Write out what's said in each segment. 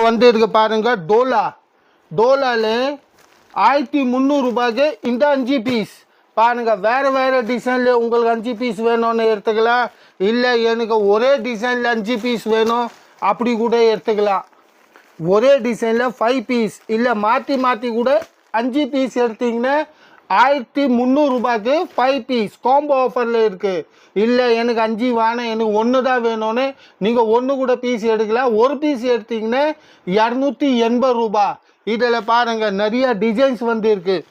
வந்து இருக்கு பாருங்க டோலா. டோலாவில் 1300 ரூபாய்க்கு இந்த 5 பீஸ் பாருங்க. வேறு வேறு டிசைனில் உங்களுக்கு 5 பீஸ் வேணும்னு எடுத்துக்கலாம். இல்லை எனக்கு ஒரே டிசைனில் 5 பீஸ் வேணும் அப்படி கூட எடுத்துக்கலாம். ஒரே டிசைனில் 5 பீஸ் இல்லை மாற்றி மாற்றி கூட 5 பீஸ் எடுத்திங்கன்னா 1300 ரூபாய்க்கு 5 பீஸ் காம்போ ஆஃபரில் இருக்குது. இல்லை எனக்கு 5 வேணும் எனக்கு 1 தான் வேணும்னு நீங்கள் 1 கூட பீஸ் எடுக்கலாம். ஒரு பீஸ் எடுத்திங்கன்னா 280 ரூபா. இதில் பாருங்கள் நிறைய டிசைன்ஸ் வந்து இருக்குது.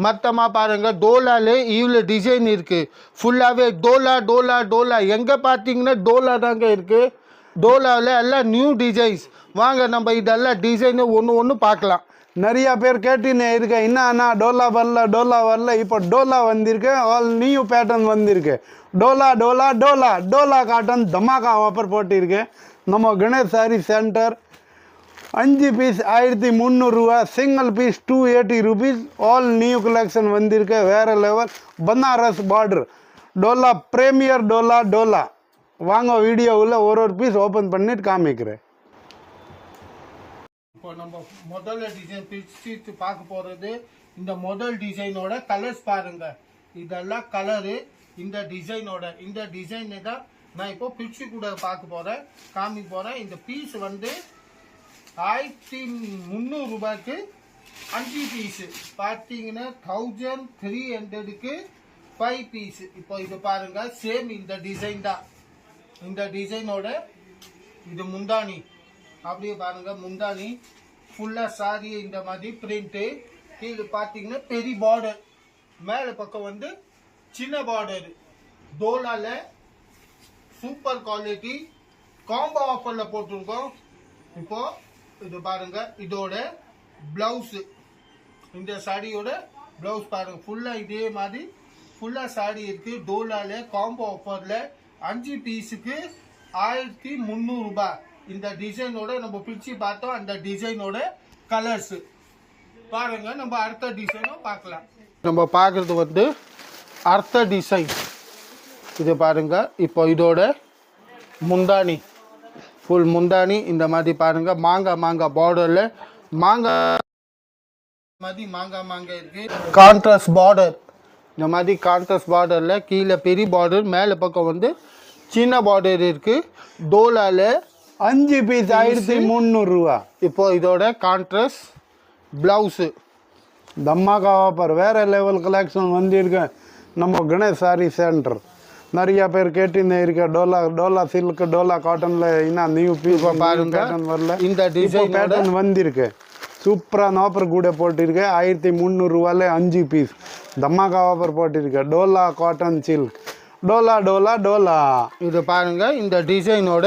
மொத்தமாக பாருங்கள் டோலாவில் இவ்வளோ டிசைன் இருக்குது. ஃபுல்லாகவே டோலா டோலா டோலா. எங்கே பார்த்தீங்கன்னா டோலா தாங்க இருக்குது. டோலாவில் எல்லாம் நியூ டிசைன்ஸ். வாங்க நம்ம இதெல்லாம் டிசைனு ஒன்று பார்க்கலாம். நிறையா பேர் கேட்டுன்னு இருக்கேன், என்ன டோலா வரல. இப்போ டோலா வந்திருக்கு. ஆல் நியூ பேட்டர்ன் வந்திருக்கு. டோலா டோலா டோலா டோலா காட்டன் தமாக்கா ஆஃபர் போட்டிருக்கு. நம்ம கணேஷ் சாரி சென்டர் 5 பீஸ் 1300 ரூபா, single piece 280 rupees. All new collection வந்திருக்கு. வேறு level Banaras border dola premier dola dola. வாங்க வீடியோவில் ஒரு பீஸ் ஓப்பன் பண்ணிட்டு காமிக்கிறேன். இப்போ நம்ம முதல்ல டிசைன் பிரித்து பார்க்க போகிறது இந்த முதல் டிசைனோட கலர்ஸ் பாருங்க. இதெல்லாம் கலரு இந்த டிசைனு தான் நான் இப்போ பிரிச்சு கூட பார்க்க போகிறேன் காமிக்க போகிறேன். இந்த பீஸ் வந்து 1300 ரூபாய்க்கு 5 பீஸு பார்த்தீங்கன்னா 1300க்கு 5 பீஸு. இப்போ இது பாருங்க சேம் இந்த டிசைன் தான். இந்த டிசைனோட இது முந்தானி அப்படியே பாருங்க. முந்தானி ஃபுல்லாக சாரி இந்த மாதிரி பிரிண்ட்டு. கீழே பார்த்தீங்கன்னா பெரிய பார்டர், மேலே பக்கம் வந்து சின்ன பார்டர். டோலாவில் சூப்பர் குவாலிட்டி காம்போ ஆஃபரில் போட்டிருக்கோம். இப்போ இது பாருங்க இதோட பிளவுஸு. இந்த சாரியோட பிளவுஸ் பாருங்க ஃபுல்லாக இதே மாதிரி ஃபுல்லாக சாரி இருக்குது. டோலாவில் காம்போ ஆஃபரில் 5 பீஸுக்கு 1300 ரூபாய். இந்த டிசைனோட நம்ம பிரிச்சு பார்த்தோம். அந்த டிசைனோட கலர்ஸ் பாருங்க. நம்ம அடுத்த டிசைனும் பார்க்கலாம். நம்ம பார்க்கறது வந்து அடுத்த டிசைன். இது பாருங்க. இப்போ இதோட முந்தானி ஃபுல் முந்தானி இந்த மாதிரி பாருங்க. மாங்காய் பார்டர்ல மாங்காய் இருக்கு. கான்ட்ராஸ்ட் பார்டர் இந்த மாதிரி கான்ட்ராஸ்ட் பார்டர்ல கீழே பெரிய பார்டர், மேலே பக்கம் வந்து சின்ன பார்டர் இருக்கு. டோலால 5 பீஸ் 1300 ரூபா. இப்போ இதோட கான்ட்ராஸ்ட் பிளவுஸு தம்மாக்கா ஆஃபர் வேறு லெவல் கலெக்ஷன் வந்திருக்கு. நம்ம கணேஷ் சாரி சென்டர் நிறையா பேர் கேட்டுன்னு இருக்க. டோலா சில்க் டோலா காட்டனில் இன்னும் நியூ பீஸ் பாருங்க பேட்டர்ன் வரல. இந்த டிசைன் பேட்டர்ன் வந்திருக்கு. சூப்பரான ஆஃபர் கூட போட்டிருக்கு. 1300 ரூபாயில் 5 பீஸ் தம்மாக்கா ஆஃபர் போட்டிருக்கு. Dola cotton silk Dola dola Dola. இது பாருங்க இந்த டிசைனோட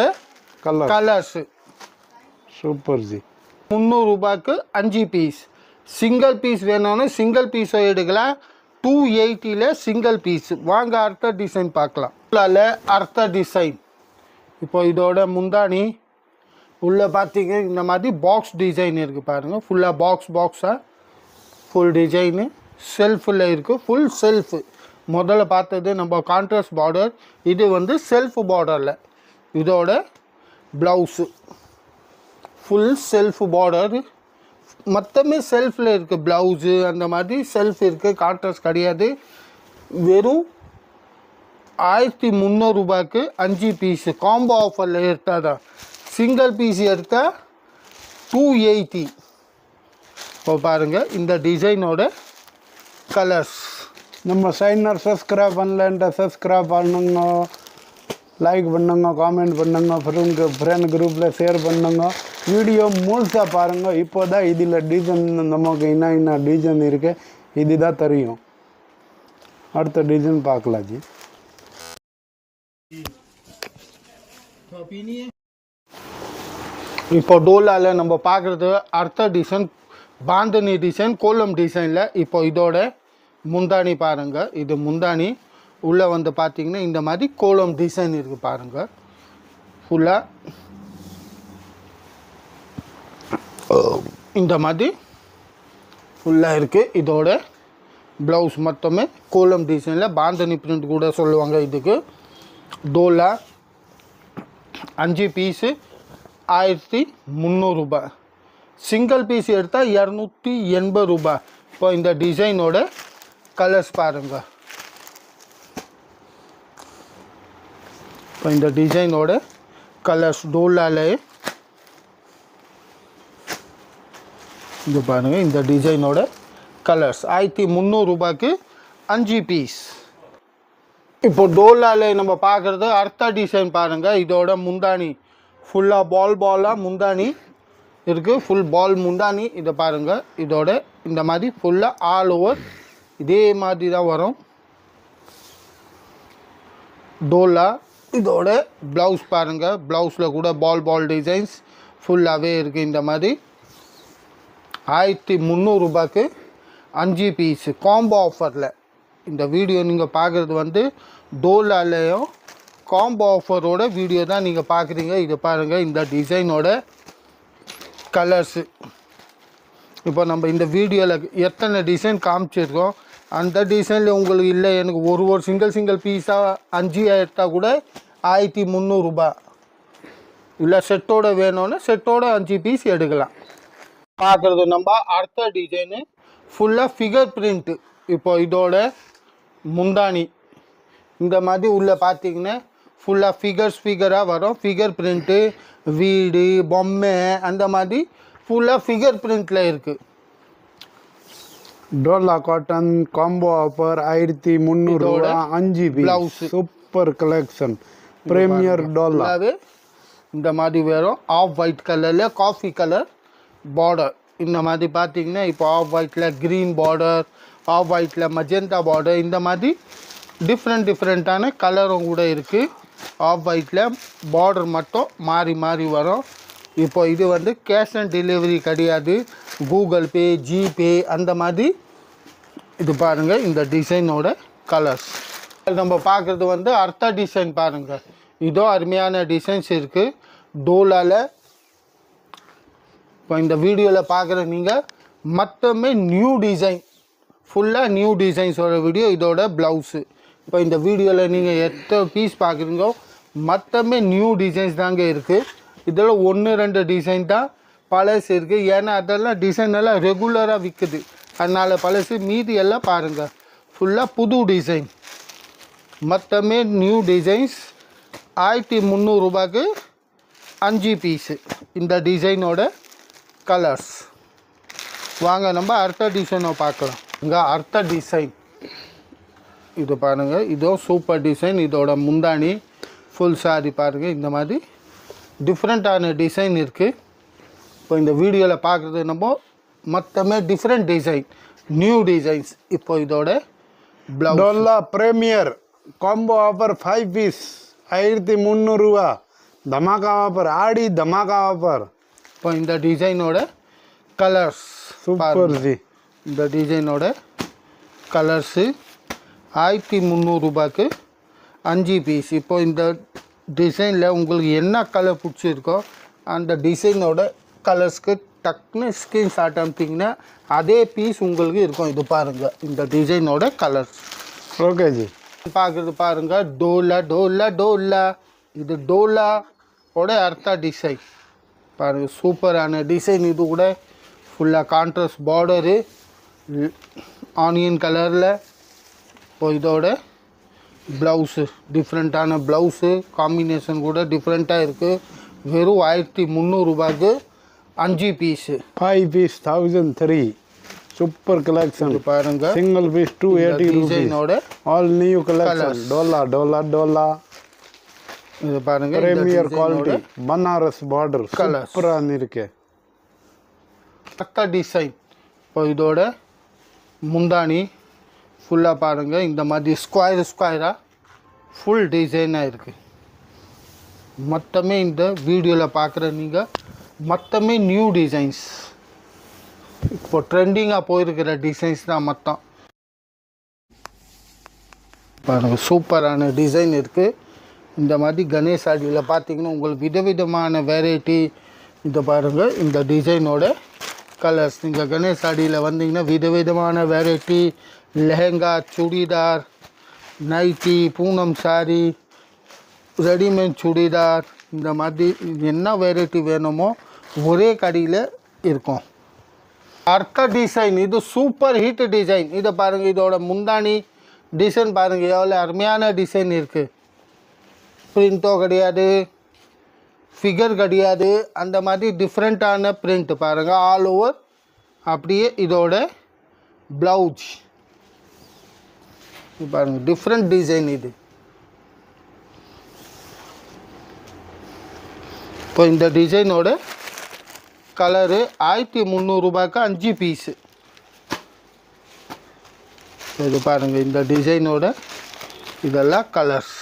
கலர்ஸ் சூப்பர் ஜி. 300 ரூபாய்க்கு 5 பீஸ். சிங்கிள் பீஸ் வேணும்னு சிங்கிள் பீஸை எடுக்கலாம். 280ல் சிங்கிள் பீஸ். வாங்க அடுத்த டிசைன் பார்க்கலாம். அடுத்த டிசைன் இப்போ இதோட முந்தானி உள்ளே பார்த்தீங்க இந்த மாதிரி பாக்ஸ் டிசைன் இருக்குது பாருங்கள். ஃபுல்லாக பாக்ஸாக ஃபுல் டிசைனு செல்ஃபில் இருக்குது. Full shelf. முதல்ல பார்த்தது நம்ம கான்ட்ராஸ்ட் பார்டர். இது வந்து செல்ஃப் பார்டரில் இதோட ப்ளவுஸு ஃபுல் செல்ஃப் பார்டர். மொத்தமே செல்ஃபில் இருக்குது. ப்ளவுஸு அந்த மாதிரி செல்ஃப் இருக்குது. கான்ட்ராஸ்ட் கிடையாது. வெறும் 1300 ரூபாய்க்கு 5 பீஸு காம்போ ஆஃபரில் எடுத்தால் தான். சிங்கிள் பீஸ் எடுத்தால் 280. இப்போ பாருங்கள் இந்த டிசைனோட கலர்ஸ். நம்ம சேனல் சப்ஸ்கிரைப் பண்ணலன்ட்டு சப்ஸ்கிரைப் பண்ணுங்க, லைக் பண்ணுங்க, காமெண்ட் பண்ணுங்க, ஃப்ரெண்ட் குரூப்பில் ஷேர் பண்ணுங்க. வீடியோ முழுசாக பாருங்கள். இப்போ தான் இதில் டிசைன் நமக்கு என்ன டிசைன் இருக்குது இதுதான் தெரியும். அடுத்த டிசைன் பார்க்கலாம் ஜி. இப்போ டோலாவில் நம்ம பார்க்குறது அடுத்த டிசைன் பாந்தனி டிசைன் கோலம் டிசைனில். இப்போ இதோட முந்தானி பாருங்கள். இது முந்தானி உள்ளே வந்து பார்த்தீங்கன்னா இந்த மாதிரி கோலம் டிசைன் இருக்குது பாருங்கள். ஃபுல்லாக இந்த மாதிரி ஃபுல்லாக இருக்குது. இதோட ப்ளவுஸ் மொத்தமே கோலம் டிசைனில் பாந்தனி பிரிண்ட் கூட சொல்லுவாங்க இதுக்கு. டோலா 5 பீஸு 1300 ரூபாய். சிங்கிள் பீஸ் எடுத்தால் 280 ரூபாய். இப்போ இந்த டிசைனோட கலர்ஸ் பாருங்க. இப்போ இந்த டிசைனோட கலர்ஸ் டோலாலே இது பாருங்க. இந்த டிசைனோட கலர்ஸ் 1300 ரூபாய்க்கு 5 பீஸ். இப்போ டோலாலே நம்ம பார்க்குறது அடுத்த டிசைன் பாருங்கள். இதோட முந்தானி ஃபுல்லாக பாலாக முந்தானி இருக்குது. ஃபுல் பால் முந்தானி. இதை பாருங்கள். இதோட இந்த மாதிரி ஃபுல்லாக ஆல் ஓவர் இதே மாதிரி தான் வரும் டோலா. இதோட ப்ளவுஸ் பாருங்கள். ப்ளவுஸில் கூட பால் டிசைன்ஸ் ஃபுல்லாகவே இருக்குது. இந்த மாதிரி 1300 ரூபாய்க்கு 5 பீஸு காம்போ ஆஃபரில். இந்த வீடியோ நீங்கள் பார்க்குறது வந்து டோலாலேயும் காம்போ ஆஃபரோட வீடியோ தான் நீங்கள் பார்க்குறீங்க. இது பாருங்கள். இந்த டிசைனோட கலர்ஸு இப்போ நம்ம இந்த வீடியோவில் எத்தனை டிசைன் காமிச்சிருக்கோம், அந்த டிசைனில் உங்களுக்கு இல்லை எனக்கு ஒரு சிங்கிள் பீஸாக 5 எடுத்தால் கூட 1300 ரூபாய். இல்லை செட்டோட வேணும்னா செட்டோட 5 பீஸ் எடுக்கலாம். பார்க்குறது நம்ம அடுத்த டிசைனு ஃபுல்லாக ஃபிகர் பிரிண்ட்டு. இப்போ இதோட முந்தானி இந்த மாதிரி உள்ளே பார்த்தீங்கன்னா ஃபுல்லாக ஃபிகராக வரும். ஃபிகர் பிரிண்ட்டு வீடு பொம்மை அந்த மாதிரி ஃபுல்லாக ஃபிகர் பிரிண்ட்டில் இருக்குது. டோலா காட்டன் காம்போ ஆஃபர் 1300 ரூபா 5 பீஸ். சூப்பர் கலெக்ஷன் பிரீமியர் டோலாவே இந்த மாதிரி வரும். ஆஃப் ஒயிட் கலரில் காஃபி கலர் பார்டர். இந்த மாதிரி பார்த்தீங்கன்னா இப்போ ஆஃப் ஒயிட்டில் க்ரீன் பார்டர், ஆஃப் ஒயிட்டில் மஜெண்டா பார்டர், இந்த மாதிரி டிஃப்ரெண்ட்டான கலரும் கூட இருக்குது. ஆஃப் ஒயிட்டில் பார்டர் மட்டும் மாறி வரும். இப்போ இது வந்து கேஷ் ஆன் டெலிவரி கிடையாது. கூகுள் பே ஜிபே அந்த மாதிரி. இது பாருங்கள். இந்த டிசைனோட கலர்ஸ் நம்ம பார்க்குறது வந்து அடுத்த டிசைன் பாருங்கள். இதோ அருமையான டிசைன்ஸ் இருக்குது டோலாவில். இப்போ இந்த வீடியோவில் பார்க்குற நீங்கள் மொத்தமே நியூ டிசைன், ஃபுல்லாக நியூ டிசைன்ஸோட வீடியோ. இதோட ப்ளவுஸு இப்போ இந்த வீடியோவில் நீங்கள் எத்தனை பீஸ் பார்க்குறீங்களோ மொத்தமே நியூ டிசைன்ஸ் தாங்க இருக்குது. இதில் 1-2 டிசைன் தான் பழசு இருக்குது. ஏன்னா அதெல்லாம் டிசைன் எல்லாம் ரெகுலராக விற்குது, அதனால் பழசு. மீதி எல்லாம் பாருங்கள் ஃபுல்லாக புது டிசைன். மொத்தமே நியூ டிசைன்ஸ் 1300 ரூபாய்க்கு 5 பீஸு. இந்த டிசைனோட கலர்ஸ். வாங்க நம்ம அடுத்த டிசைனை பார்க்கலாம். இங்கே அடுத்த டிசைன் இது பாருங்கள். இதோ சூப்பர் டிசைன். இதோட முந்தானி ஃபுல் சாரி பாருங்கள். இந்த மாதிரி டிஃப்ரெண்ட்டான டிசைன் இருக்குது. இப்போ இந்த வீடியோவில் பார்க்குறது நம்ம மொத்தமே டிஃப்ரெண்ட் டிசைன், நியூ டிசைன்ஸ். இப்போ இதோட blouse dola premier combo offer 5 piece 1300 ரூபா. தமாகா ஆஃபர், ஆடி தமாகா ஆஃபர். இப்போ இந்த டிசைனோட கலர்ஸ் சூப்பர் ஜி. இந்த டிசைனோட கலர்ஸு 1300 ரூபாய்க்கு 5 பீஸ். இப்போ இந்த டிசைனில் உங்களுக்கு என்ன கலர் பிடிச்சிருக்கோ அந்த டிசைனோட கலர்ஸ்க்கு டக்குன்னு ஸ்க்ரீன்ஷாட் அனுப்பிங்கன்னா அதே பீஸ் உங்களுக்கு இருக்கும். இது பாருங்கள். இந்த டிசைனோட கலர்ஸ். Okay G. பார்க்குறது பாருங்கள். டோலா. இது டோலாவோட அடுத்த டிசைன் பாருங்கள். சூப்பரான டிசைன். இது கூட ஃபுல்லாக கான்ட்ராஸ்ட் பார்டரு ஆனியன் கலரில். இப்போ இதோட ப்ளவுஸு டிஃப்ரெண்ட்டான ப்ளவுஸு காம்பினேஷன் கூட டிஃப்ரெண்ட்டாக இருக்குது. வெறும் 1300 ரூபாய்க்கு 5 பீஸு. 5 பீஸ் 1003. சூப்பர் கலெக்ஷன் பாருங்க. சிங்கிள் பீஸ் 280 டிசைனோட ஆல் நியூ கலெக்ஷன். டோலா இது பாருங்க. பிரீமியர் குவாலிட்டி பனாரஸ் பார்டர் சூப்பராக இருக்கு. பக்கா டிசைன். இப்போ இதோட முந்தானி ஃபுல்லாக பாருங்கள். இந்த மாதிரி ஸ்கொயராக ஃபுல் டிசைனாக இருக்குது. மொத்தமே இந்த வீடியோவில் பார்க்குற நீங்கள் மொத்தமே நியூ டிசைன்ஸ். இப்போ ட்ரெண்டிங்காக போயிருக்கிற டிசைன்ஸ் தான் மொத்தம். பாருங்கள் சூப்பரான டிசைன் இருக்குது. இந்த மாதிரி கணேஷ் சாடியில் பார்த்தீங்கன்னா உங்களுக்கு விதவிதமான வெரைட்டி. இதை பாருங்கள். இந்த டிசைனோட கலர்ஸ். நீங்கள் கணேஷ் சாடியில் வந்தீங்கன்னா விதவிதமான variety, lehenga, churidar, nightie, Poonam sari, readymade churidar, இந்த மாதிரி என்ன வெரைட்டி வேணுமோ ஒரே கடையில் இருக்கும். அடுத்த டிசைன் இது சூப்பர் ஹிட் டிசைன். இதை பாருங்கள், இதோட முந்தானி டிசைன் பாருங்கள் எவ்வளோ அருமையான டிசைன் இருக்குது. பிரிண்ட்டோ கிடையாது, ஃபிகர் கிடையாது, அந்த மாதிரி டிஃப்ரெண்ட்டான பிரிண்ட் பாருங்கள். ஆல் ஓவர் அப்படியே இதோட ப்ளவுஸ் பாருங்கள், டிஃப்ரெண்ட் டிசைன் இது. இப்போ இந்த டிசைனோட கலரு 1300 ரூபாய்க்கு 5 பீஸு. இது பாருங்கள், இந்த டிசைனோட இதெல்லாம் கலர்ஸ்.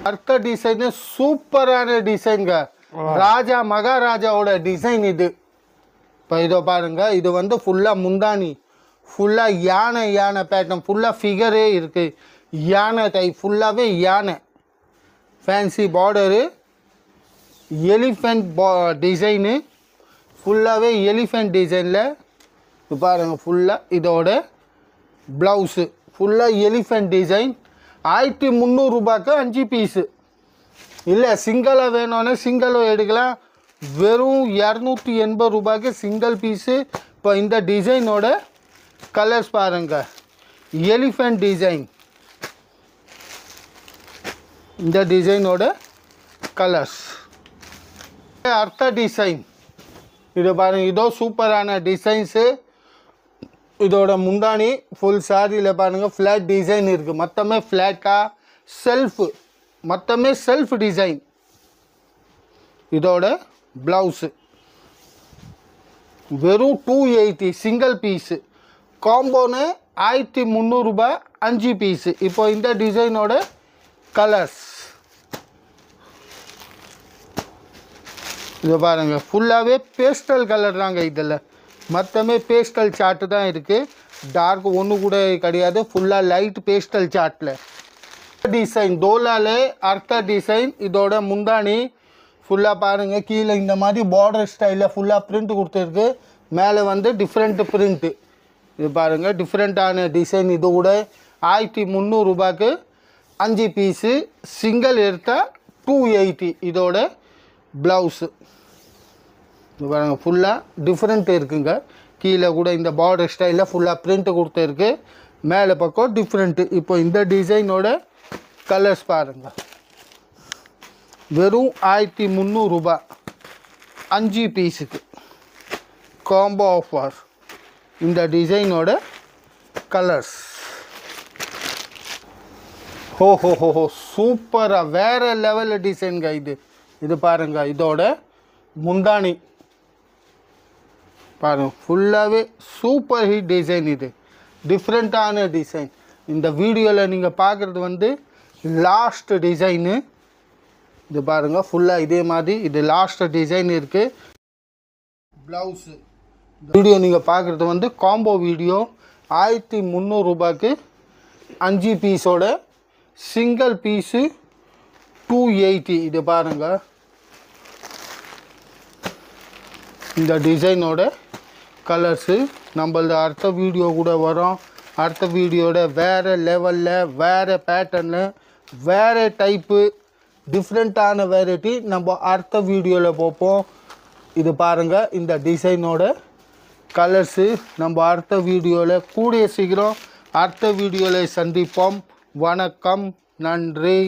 அடுத்த டிசைனு சூப்பரான டிசைன்ங்க. ராஜா மகாராஜாவோட டிசைன் இது. இப்போ இதோ பாருங்கள், இது வந்து ஃபுல்லாக முந்தானி, ஃபுல்லாக யானை பேட்டர்ன், ஃபுல்லாக ஃபிகரே இருக்குது. யானை டைப், ஃபுல்லாகவே யானை. ஃபேன்சி பார்டரு, எலிஃபெண்ட் டிசைனு, ஃபுல்லாகவே எலிஃபெண்ட் டிசைனில். இப்போ பாருங்கள், ஃபுல்லாக இதோட ப்ளவுஸு ஃபுல்லாக எலிஃபெண்ட் டிசைன். 1300 ரூபாய்க்கு 5 பீஸு. இல்லை சிங்கிளாக வேணும்னா சிங்கிளும் எடுக்கலாம். வெறும் 280 ரூபாய்க்கு சிங்கிள் பீஸு. இப்போ இந்த டிசைனோட கலர்ஸ் பாருங்கள், எலிஃபெண்ட் டிசைன். இந்த டிசைனோட கலர்ஸ். அடுத்த டிசைன் இது பாருங்கள், இதோ சூப்பரான டிசைன்ஸு. இதோட முந்தானி ஃபுல் சாரியில் பாருங்கள் ஃப்ளாட் டிசைன் இருக்குது. மொத்தமே ஃப்ளாட்டாக செல்ஃபு, மொத்தமே செல்ஃப் டிசைன். இதோட ப்ளவுஸு வெறும் 280 சிங்கிள் பீஸு. காம்போன்னு 1300 ரூபாய் 5 பீஸு. இப்போ இந்த டிசைனோட கலர்ஸ் இது பாருங்கள், ஃபுல்லாகவே பேஸ்டல் கலர் தாங்க. இதில் மொத்தமே பேஸ்டல் சார்ட்டு தான் இருக்குது. டார்க் ஒன்று கூட கிடையாது, ஃபுல்லாக லைட் பேஸ்டல் சார்ட்டில். டிசைன் டோலாலே அடுத்த டிசைன். இதோட முந்தானி ஃபுல்லாக பாருங்கள், கீழே இந்த மாதிரி பார்டர் ஸ்டைலில் ஃபுல்லாக பிரிண்ட் கொடுத்துருக்கு. மேலே வந்து டிஃப்ரெண்ட் பிரிண்ட்டு. இது பாருங்கள், டிஃப்ரெண்ட்டான டிசைன். இது கூட 1300 ரூபாய்க்கு 5 பீஸு. சிங்கிள் எடுத்தால் 280. இதோட ப்ளவுஸு இது பாருங்கள், ஃபுல்லாக டிஃப்ரெண்ட் இருக்குங்க. கீழே கூட இந்த பார்டர் ஸ்டைலில் ஃபுல்லாக பிரிண்ட் கொடுத்துருக்கு. மேலே பக்கம் டிஃப்ரெண்ட்டு. இப்போ இந்த டிசைனோட கலர்ஸ் பாருங்கள், வெறும் 1300 ரூபாய் 5 பீஸுக்கு காம்போ ஆஃபர். இந்த டிசைனோட கலர்ஸ் ஹோ ஹோ ஹோ ஹோ சூப்பராக வேறு லெவலில் டிசைனுங்க இது. இது பாருங்கள், இதோட முந்தானி பாருங்கள், ஃபுல்லாகவே சூப்பர் ஹிட் டிசைன். இது டிஃப்ரெண்ட்டான டிசைன். இந்த வீடியோவில் நீங்கள் பார்க்குறது வந்து லாஸ்ட் டிசைனு. இது பாருங்கள், ஃபுல்லாக இதே மாதிரி இது லாஸ்ட் டிசைன் இருக்குது. ப்ளவுஸு வீடியோ நீங்கள் பார்க்குறது வந்து காம்போ வீடியோ. 1300 ரூபாய்க்கு 5 பீஸோட சிங்கிள் பீஸு 280. இது பாருங்கள், இந்த டிசைனோட கலர்ஸு. நம்மளது அடுத்த வீடியோ கூட வரும். அடுத்த வீடியோட வேறு லெவலில், வேறு பேட்டர்னு, வேறு டைப்பு, டிஃப்ரெண்ட்டான வெரைட்டி நம்ம அடுத்த வீடியோவில் பார்ப்போம். இது பாருங்கள், இந்த டிசைனோட கலர்ஸு. நம்ம அடுத்த வீடியோவில் கூடிய சீக்கிரம் அடுத்த வீடியோவில் சந்திப்போம். வணக்கம், நன்றி.